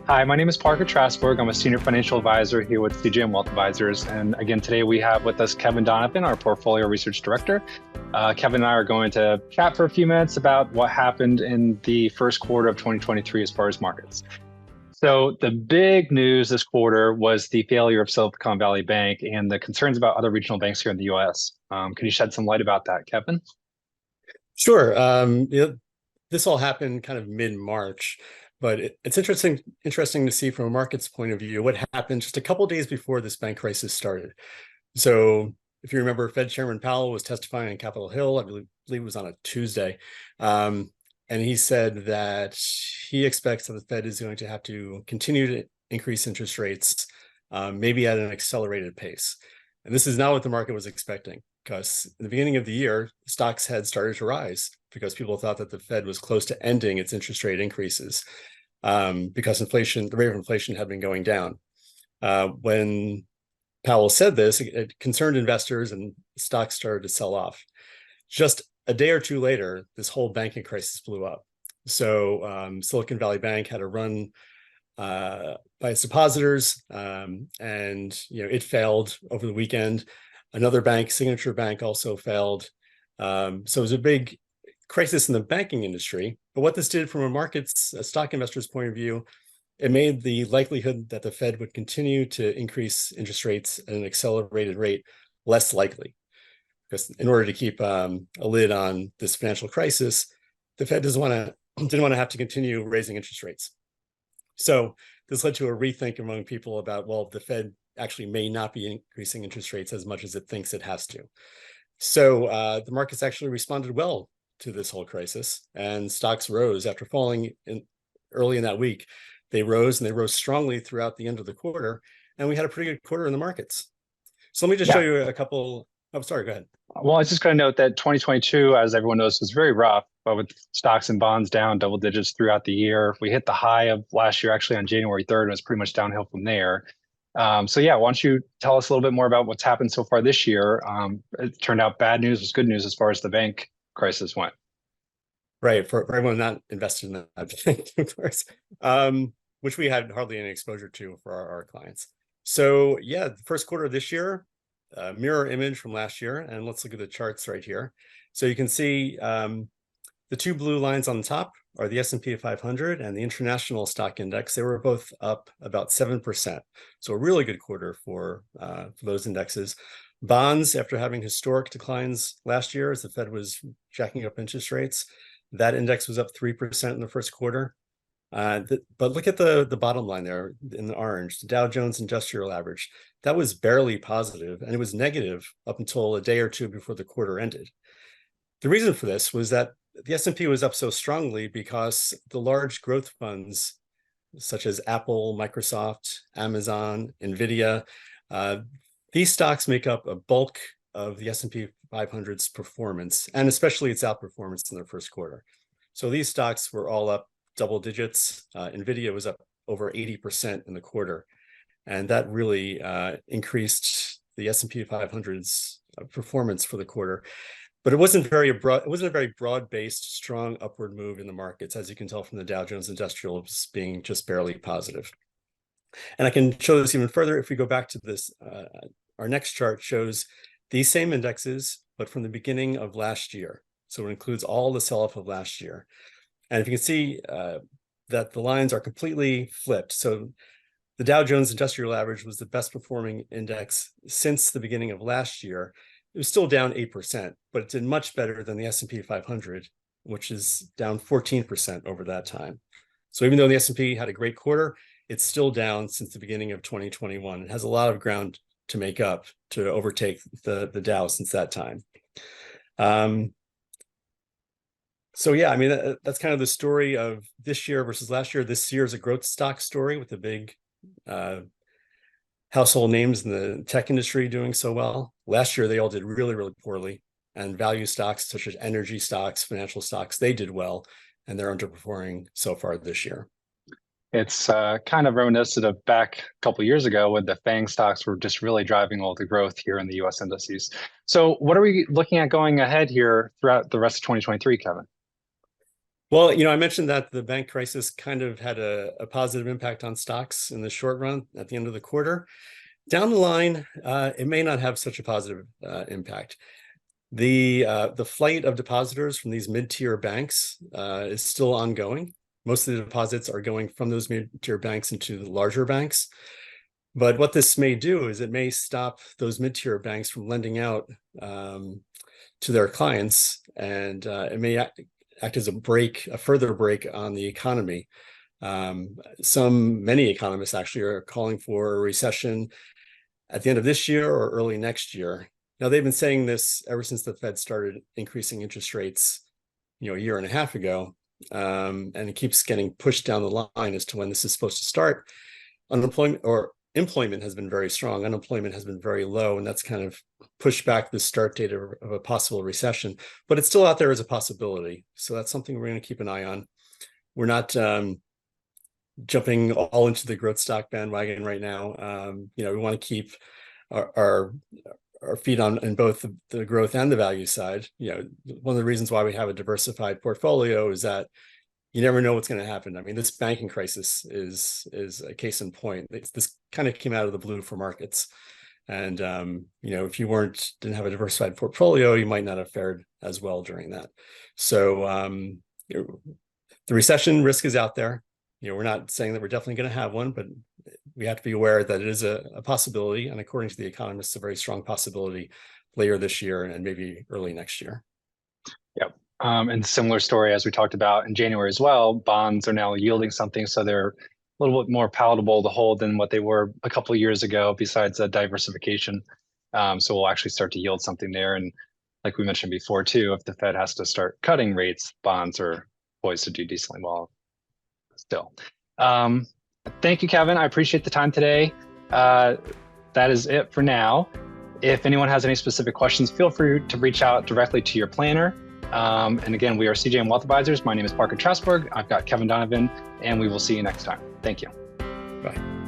Hi, my name is Parker Trasborg. I'm a senior financial advisor here with CJM Wealth Advisors. And again, today we have with us Kevin Donovan, our portfolio research director. Kevin and I are going to chat for a few minutes about what happened in the first quarter of 2023 as far as markets. So the big news this quarter was the failure of Silicon Valley Bank and the concerns about other regional banks here in the US. Can you shed some light about that, Kevin? Sure. This all happened kind of mid-March, but it's interesting to see from a market's point of view what happened just a couple of days before this bank crisis started. So if you remember, Fed Chairman Powell was testifying on Capitol Hill, I believe it was on a Tuesday, and he said that he expects that the Fed is going to have to continue to increase interest rates, maybe at an accelerated pace. And this is not what the market was expecting, because in the beginning of the year, stocks had started to rise because people thought that the Fed was close to ending its interest rate increases, because the rate of inflation had been going down. When Powell said this, it concerned investors and stocks started to sell off. Just a day or two later, this whole banking crisis blew up. So Silicon Valley Bank had a run by its depositors, and it failed over the weekend. Another bank, Signature Bank, also failed. So it was a big crisis in the banking industry. But what this did from a stock investor's point of view, it made the likelihood that the Fed would continue to increase interest rates at an accelerated rate less likely. Because in order to keep a lid on this financial crisis, the Fed didn't want to have to continue raising interest rates. So this led to a rethink among people about, well, the Fed actually may not be increasing interest rates as much as it thinks it has to. So the markets actually responded well to this whole crisis, and stocks rose after falling early in that week. They rose, and they rose strongly throughout the end of the quarter, and we had a pretty good quarter in the markets. So let me just show you a couple. Oh, sorry, go ahead. Well, I was just going to note that 2022, as everyone knows, was very rough, but with stocks and bonds down double digits throughout the year. We hit the high of last year actually on January 3rd, and it was pretty much downhill from there. So yeah, why don't you tell us a little bit more about what's happened so far this year? It turned out bad news was good news as far as the bank crisis went. Right, for everyone not invested in that, of course, which we had hardly any exposure to for our clients. So yeah, the first quarter of this year, mirror image from last year, and let's look at the charts right here. So you can see the two blue lines on the top are the S&P 500 and the International Stock Index. They were both up about 7%. So a really good quarter for those indexes. Bonds, after having historic declines last year as the Fed was jacking up interest rates, that index was up 3% in the first quarter. But look at the bottom line there in the orange, the Dow Jones Industrial Average. That was barely positive, and it was negative up until a day or two before the quarter ended. The reason for this was that the S&P was up so strongly because the large growth funds, such as Apple, Microsoft, Amazon, NVIDIA, these stocks make up a bulk of the S&P 500's performance, and especially its outperformance in their first quarter. So these stocks were all up double digits. NVIDIA was up over 80% in the quarter, and that really increased the S&P 500's performance for the quarter. But it wasn't a very broad-based, strong upward move in the markets, as you can tell from the Dow Jones Industrial being just barely positive. And I can show this even further if we go back to this. Our next chart shows these same indexes, but from the beginning of last year. So it includes all the sell-off of last year. And if you can see that the lines are completely flipped. So the Dow Jones Industrial Average was the best performing index since the beginning of last year. It was still down 8%, but it did much better than the S&P 500, which is down 14% over that time. So even though the S&P had a great quarter, it's still down since the beginning of 2021. It has a lot of ground to make up to overtake the Dow since that time. So yeah, I mean, that's kind of the story of this year versus last year. This year is a growth stock story with the big household names in the tech industry doing so well. Last year, they all did really, really poorly. And value stocks, such as energy stocks, financial stocks, they did well, and they're underperforming so far this year. It's kind of reminiscent of back a couple of years ago when the FANG stocks were just really driving all the growth here in the US indices. So what are we looking at going ahead here throughout the rest of 2023, Kevin? Well, I mentioned that the bank crisis kind of had a positive impact on stocks in the short run at the end of the quarter. Down the line, it may not have such a positive impact. The flight of depositors from these mid-tier banks is still ongoing. Most of the deposits are going from those mid-tier banks into the larger banks. But what this may do is it may stop those mid-tier banks from lending out to their clients, and it may act as a further brake on the economy. Many economists actually are calling for a recession at the end of this year or early next year. Now, they've been saying this ever since the Fed started increasing interest rates, a year and a half ago, and it keeps getting pushed down the line as to when this is supposed to start. Employment has been very strong. Unemployment has been very low, and that's kind of pushed back the start date of a possible recession. But it's still out there as a possibility. So that's something we're going to keep an eye on. We're not jumping all into the growth stock bandwagon right now. We want to keep our feet on in both the growth and the value side. One of the reasons why we have a diversified portfolio is that you never know what's going to happen. I mean, this banking crisis is a case in point. This kind of came out of the blue for markets. And, if you didn't have a diversified portfolio, you might not have fared as well during that. So the recession risk is out there. We're not saying that we're definitely going to have one, but we have to be aware that it is a possibility. And according to the economists, a very strong possibility later this year and maybe early next year. Yep. And similar story as we talked about in January as well, bonds are now yielding something, so they're a little bit more palatable to hold than what they were a couple of years ago, besides diversification. So we'll actually start to yield something there. And like we mentioned before too, if the Fed has to start cutting rates, bonds are poised to do decently well still. Thank you, Kevin. I appreciate the time today. That is it for now. If anyone has any specific questions, feel free to reach out directly to your planner. And again, we are CJM Wealth Advisors. My name is Parker Trasborg. I've got Kevin Donovan, and we will see you next time. Thank you. Bye.